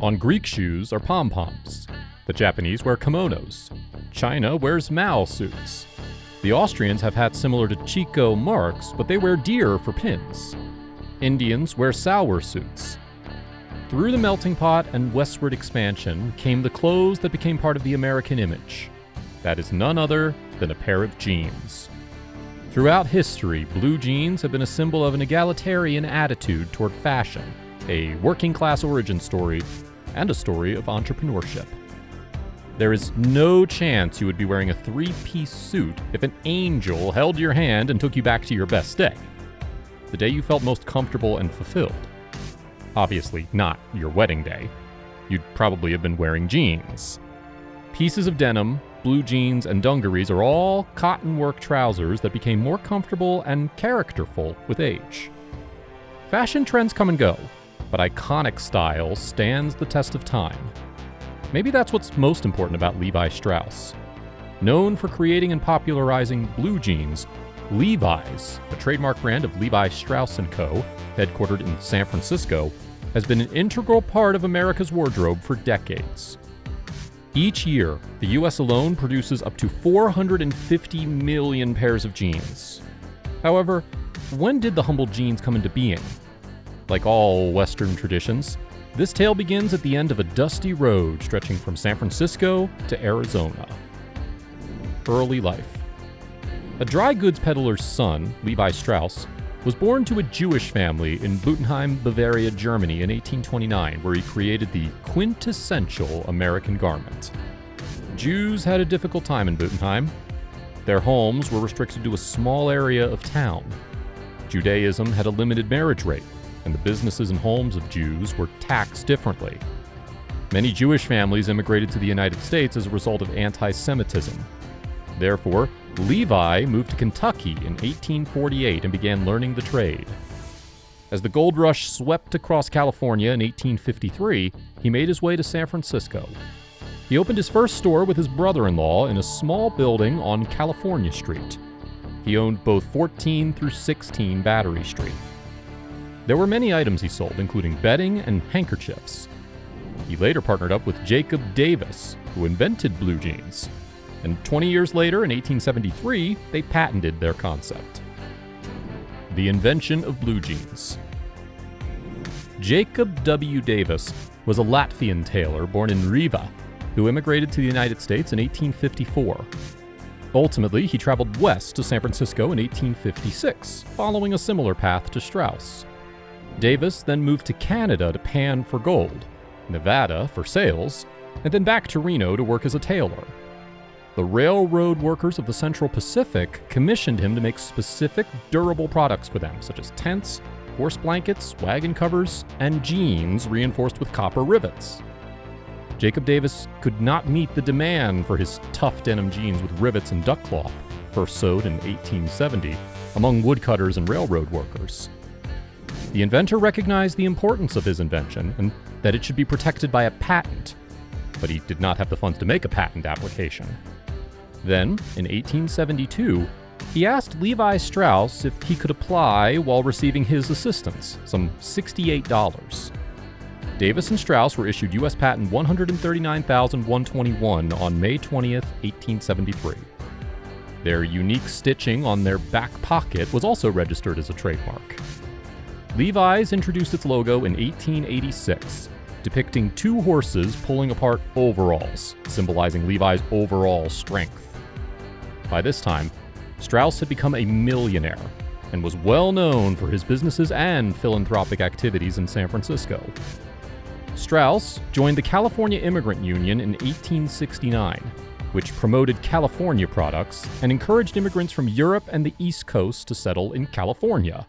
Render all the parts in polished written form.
On Greek shoes are pom-poms. The Japanese wear kimonos. China wears Mao suits. The Austrians have hats similar to Chico marks, but they wear deer for pins. Indians wear sour suits. Through the melting pot and westward expansion came the clothes that became part of the American image. That is none other than a pair of jeans. Throughout history, blue jeans have been a symbol of an egalitarian attitude toward fashion, a working-class origin story, and a story of entrepreneurship. There is no chance you would be wearing a three-piece suit if an angel held your hand and took you back to your best day, the day you felt most comfortable and fulfilled. Obviously, not your wedding day. You'd probably have been wearing jeans. Pieces of denim, blue jeans, and dungarees are all cotton work trousers that became more comfortable and characterful with age. Fashion trends come and go, but iconic style stands the test of time. Maybe that's what's most important about Levi Strauss. Known for creating and popularizing blue jeans, Levi's, a trademark brand of Levi Strauss & Co., headquartered in San Francisco, has been an integral part of America's wardrobe for decades. Each year, the US alone produces up to 450 million pairs of jeans. However, when did the humble jeans come into being? Like all Western traditions, this tale begins at the end of a dusty road stretching from San Francisco to Arizona. Early life. A dry goods peddler's son, Levi Strauss, was born to a Jewish family in Buttenheim, Bavaria, Germany in 1829, where he created the quintessential American garment. Jews had a difficult time in Buttenheim. Their homes were restricted to a small area of town. Judaism had a limited marriage rate, and the businesses and homes of Jews were taxed differently. Many Jewish families immigrated to the United States as a result of anti-Semitism. Therefore, Levi moved to Kentucky in 1848 and began learning the trade. As the gold rush swept across California in 1853, he made his way to San Francisco. He opened his first store with his brother-in-law in a small building on California Street. He owned both 14 through 16 Battery Street. There were many items he sold, including bedding and handkerchiefs. He later partnered up with Jacob Davis, who invented blue jeans. And 20 years later, in 1873, they patented their concept. The invention of blue jeans. Jacob W. Davis was a Latvian tailor born in Riga, who immigrated to the United States in 1854. Ultimately, he traveled west to San Francisco in 1856, following a similar path to Strauss. Davis then moved to Canada to pan for gold, Nevada for sales, and then back to Reno to work as a tailor. The railroad workers of the Central Pacific commissioned him to make specific durable products for them, such as tents, horse blankets, wagon covers, and jeans reinforced with copper rivets. Jacob Davis could not meet the demand for his tough denim jeans with rivets and duck cloth, first sewed in 1870, among woodcutters and railroad workers. The inventor recognized the importance of his invention and that it should be protected by a patent, but he did not have the funds to make a patent application. Then, in 1872, he asked Levi Strauss if he could apply while receiving his assistance, some $68. Davis and Strauss were issued U.S. Patent 139,121 on May 20th, 1873. Their unique stitching on their back pocket was also registered as a trademark. Levi's introduced its logo in 1886, depicting two horses pulling apart overalls, symbolizing Levi's overall strength. By this time, Strauss had become a millionaire and was well known for his businesses and philanthropic activities in San Francisco. Strauss joined the California Immigrant Union in 1869, which promoted California products and encouraged immigrants from Europe and the East Coast to settle in California.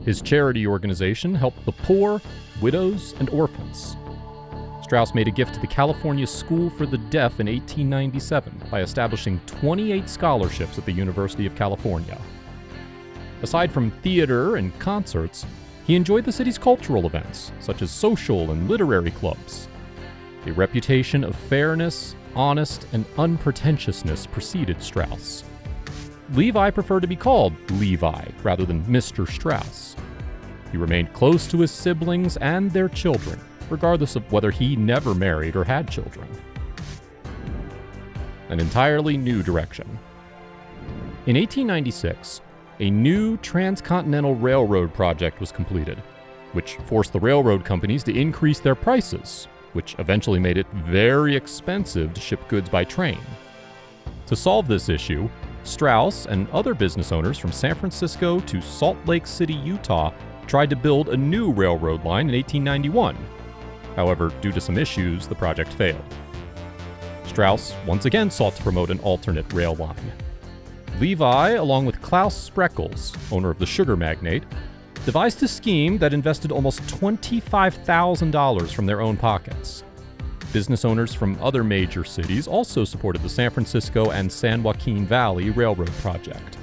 His charity organization helped the poor, widows, and orphans. Strauss made a gift to the California School for the Deaf in 1897 by establishing 28 scholarships at the University of California. Aside from theater and concerts, he enjoyed the city's cultural events, such as social and literary clubs. A reputation of fairness, honest, and unpretentiousness preceded Strauss. Levi preferred to be called Levi rather than Mr. Strauss. He remained close to his siblings and their children, regardless of whether he never married or had children. An entirely new direction. In 1896, a new transcontinental railroad project was completed, which forced the railroad companies to increase their prices, which eventually made it very expensive to ship goods by train. To solve this issue, Strauss and other business owners from San Francisco to Salt Lake City, Utah, tried to build a new railroad line in 1891. However, due to some issues, the project failed. Strauss once again sought to promote an alternate rail line. Levi, along with Klaus Spreckels, owner of the sugar magnate, devised a scheme that invested almost $25,000 from their own pockets. Business owners from other major cities also supported the San Francisco and San Joaquin Valley Railroad project.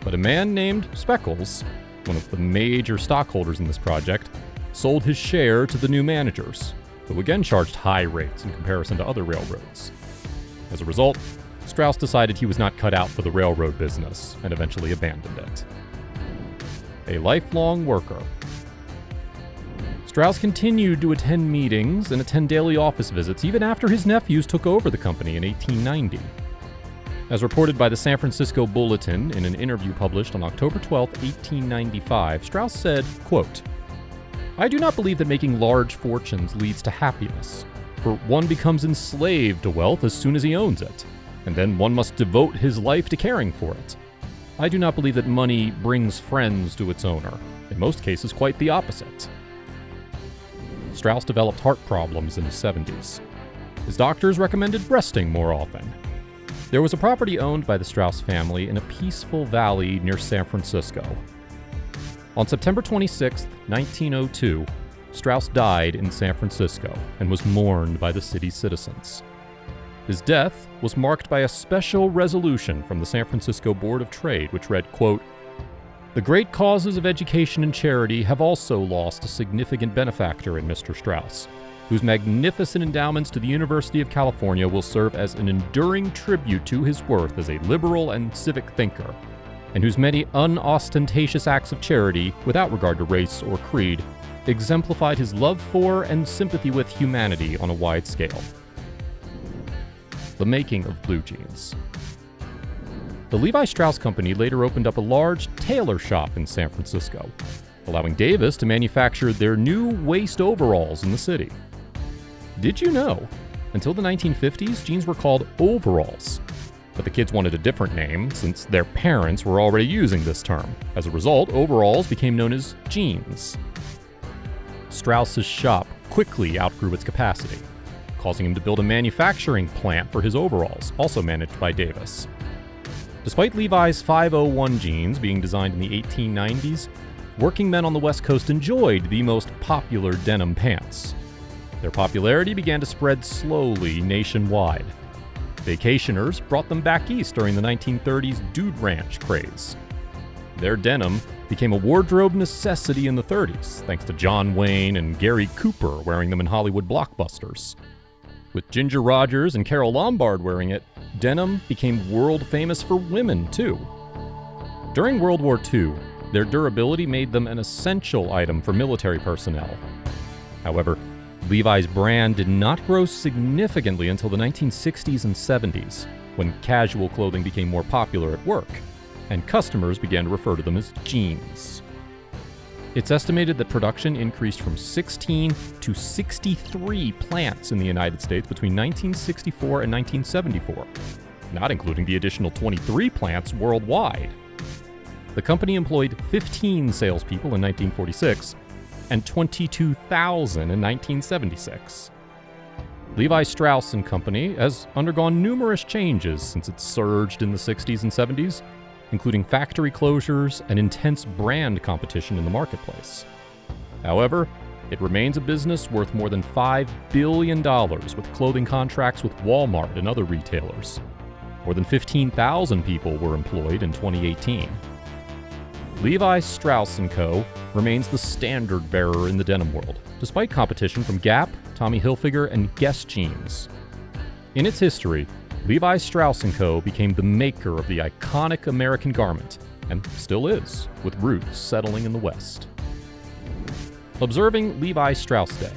But a man named Spreckels, one of the major stockholders in this project, sold his share to the new managers, who again charged high rates in comparison to other railroads. As a result, Strauss decided he was not cut out for the railroad business and eventually abandoned it. A lifelong worker. Strauss continued to attend meetings and attend daily office visits even after his nephews took over the company in 1890. As reported by the San Francisco Bulletin in an interview published on October 12, 1895, Strauss said, quote, "I do not believe that making large fortunes leads to happiness, for one becomes enslaved to wealth as soon as he owns it, and then one must devote his life to caring for it. I do not believe that money brings friends to its owner, in most cases quite the opposite." Strauss developed heart problems in his 70s. His doctors recommended resting more often. There was a property owned by the Strauss family in a peaceful valley near San Francisco. On September 26, 1902, Strauss died in San Francisco and was mourned by the city's citizens. His death was marked by a special resolution from the San Francisco Board of Trade, which read, quote, "The great causes of education and charity have also lost a significant benefactor in Mr. Strauss, whose magnificent endowments to the University of California will serve as an enduring tribute to his worth as a liberal and civic thinker, and whose many unostentatious acts of charity, without regard to race or creed, exemplified his love for and sympathy with humanity on a wide scale." The making of blue jeans. The Levi Strauss Company later opened up a large tailor shop in San Francisco, allowing Davis to manufacture their new waist overalls in the city. Did you know? Until the 1950s, jeans were called overalls. But the kids wanted a different name since their parents were already using this term. As a result, overalls became known as jeans. Strauss's shop quickly outgrew its capacity, causing him to build a manufacturing plant for his overalls, also managed by Davis. Despite Levi's 501 jeans being designed in the 1890s, working men on the West Coast enjoyed the most popular denim pants. Their popularity began to spread slowly nationwide. Vacationers brought them back east during the 1930s Dude Ranch craze. Their denim became a wardrobe necessity in the 30s, thanks to John Wayne and Gary Cooper wearing them in Hollywood blockbusters. With Ginger Rogers and Carole Lombard wearing it, denim became world famous for women, too. During World War II, their durability made them an essential item for military personnel. However, Levi's brand did not grow significantly until the 1960s and 70s, when casual clothing became more popular at work, and customers began to refer to them as jeans. It's estimated that production increased from 16 to 63 plants in the United States between 1964 and 1974, not including the additional 23 plants worldwide. The company employed 15 salespeople in 1946 and 22,000 in 1976. Levi Strauss & Company has undergone numerous changes since it surged in the 60s and 70s, including factory closures and intense brand competition in the marketplace. However, it remains a business worth more than $5 billion with clothing contracts with Walmart and other retailers. More than 15,000 people were employed in 2018. Levi Strauss & Co. remains the standard bearer in the denim world, despite competition from Gap, Tommy Hilfiger, and Guess Jeans. In its history, Levi Strauss & Co. became the maker of the iconic American garment, and still is, with roots settling in the West. Observing Levi Strauss Day.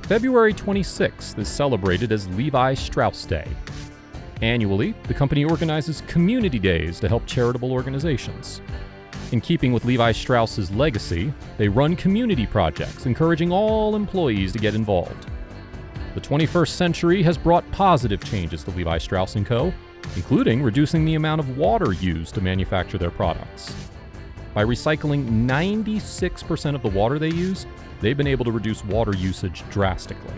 February 26th is celebrated as Levi Strauss Day. Annually, the company organizes community days to help charitable organizations. In keeping with Levi Strauss's legacy, they run community projects, encouraging all employees to get involved. The 21st century has brought positive changes to Levi Strauss & Co., including reducing the amount of water used to manufacture their products. By recycling 96% of the water they use, they've been able to reduce water usage drastically.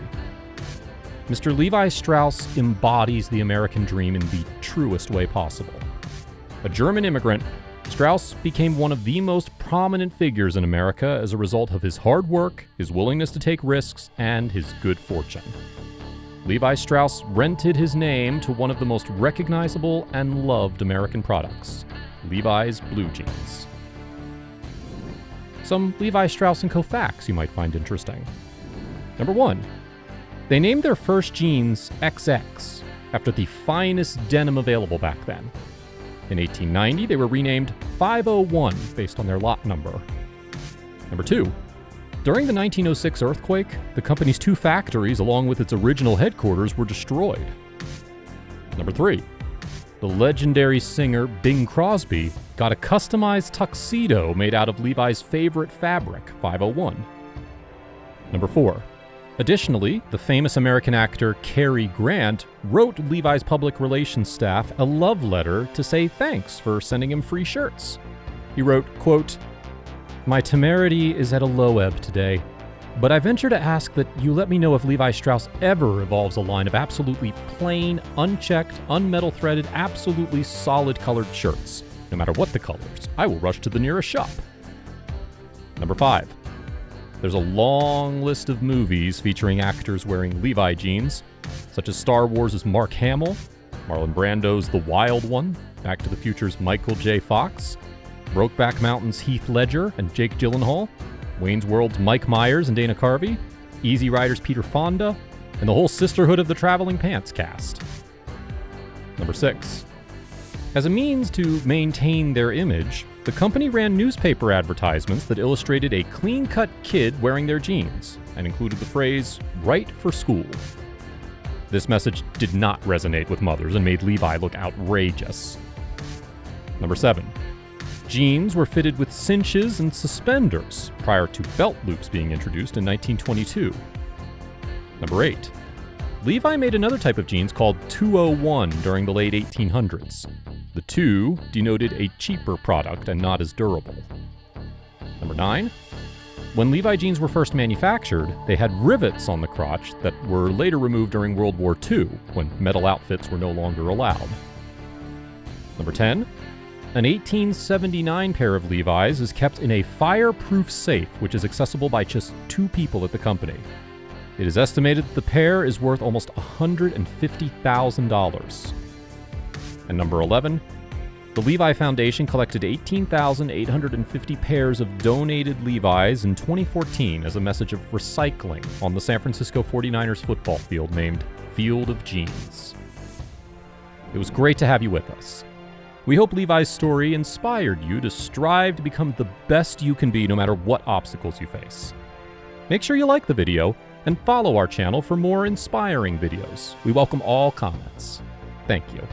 Mr. Levi Strauss embodies the American dream in the truest way possible. A German immigrant, Strauss became one of the most prominent figures in America as a result of his hard work, his willingness to take risks, and his good fortune. Levi Strauss rented his name to one of the most recognizable and loved American products, Levi's blue jeans. Some Levi Strauss & Co. facts you might find interesting. Number 1. They named their first jeans XX, after the finest denim available back then. In 1890, they were renamed 501 based on their lot number. Number 2. During the 1906 earthquake, the company's 2 factories, along with its original headquarters, were destroyed. Number 3. The legendary singer Bing Crosby got a customized tuxedo made out of Levi's favorite fabric, 501. Number 4. Additionally, the famous American actor Cary Grant wrote Levi's public relations staff a love letter to say thanks for sending him free shirts. He wrote, quote, "My temerity is at a low ebb today, but I venture to ask that you let me know if Levi Strauss ever evolves a line of absolutely plain, unchecked, unmetal-threaded, absolutely solid-colored shirts. No matter what the colors, I will rush to the nearest shop." Number 5. There's a long list of movies featuring actors wearing Levi jeans, such as Star Wars' Mark Hamill, Marlon Brando's The Wild One, Back to the Future's Michael J. Fox, Brokeback Mountain's Heath Ledger and Jake Gyllenhaal, Wayne's World's Mike Myers and Dana Carvey, Easy Rider's Peter Fonda, and the whole Sisterhood of the Traveling Pants cast. Number 6. As a means to maintain their image, the company ran newspaper advertisements that illustrated a clean-cut kid wearing their jeans and included the phrase, "right for school." This message did not resonate with mothers and made Levi look outrageous. Number 7. Jeans were fitted with cinches and suspenders prior to belt loops being introduced in 1922. Number 8. Levi made another type of jeans called 201 during the late 1800s. The 2 denoted a cheaper product and not as durable. Number 9. When Levi jeans were first manufactured, they had rivets on the crotch that were later removed during World War II, when metal outfits were no longer allowed. Number 10. An 1879 pair of Levi's is kept in a fireproof safe, which is accessible by just 2 people at the company. It is estimated that the pair is worth almost $150,000. And number 11, the Levi Foundation collected 18,850 pairs of donated Levi's in 2014 as a message of recycling on the San Francisco 49ers football field named Field of Jeans. It was great to have you with us. We hope Levi's story inspired you to strive to become the best you can be no matter what obstacles you face. Make sure you like the video and follow our channel for more inspiring videos. We welcome all comments. Thank you.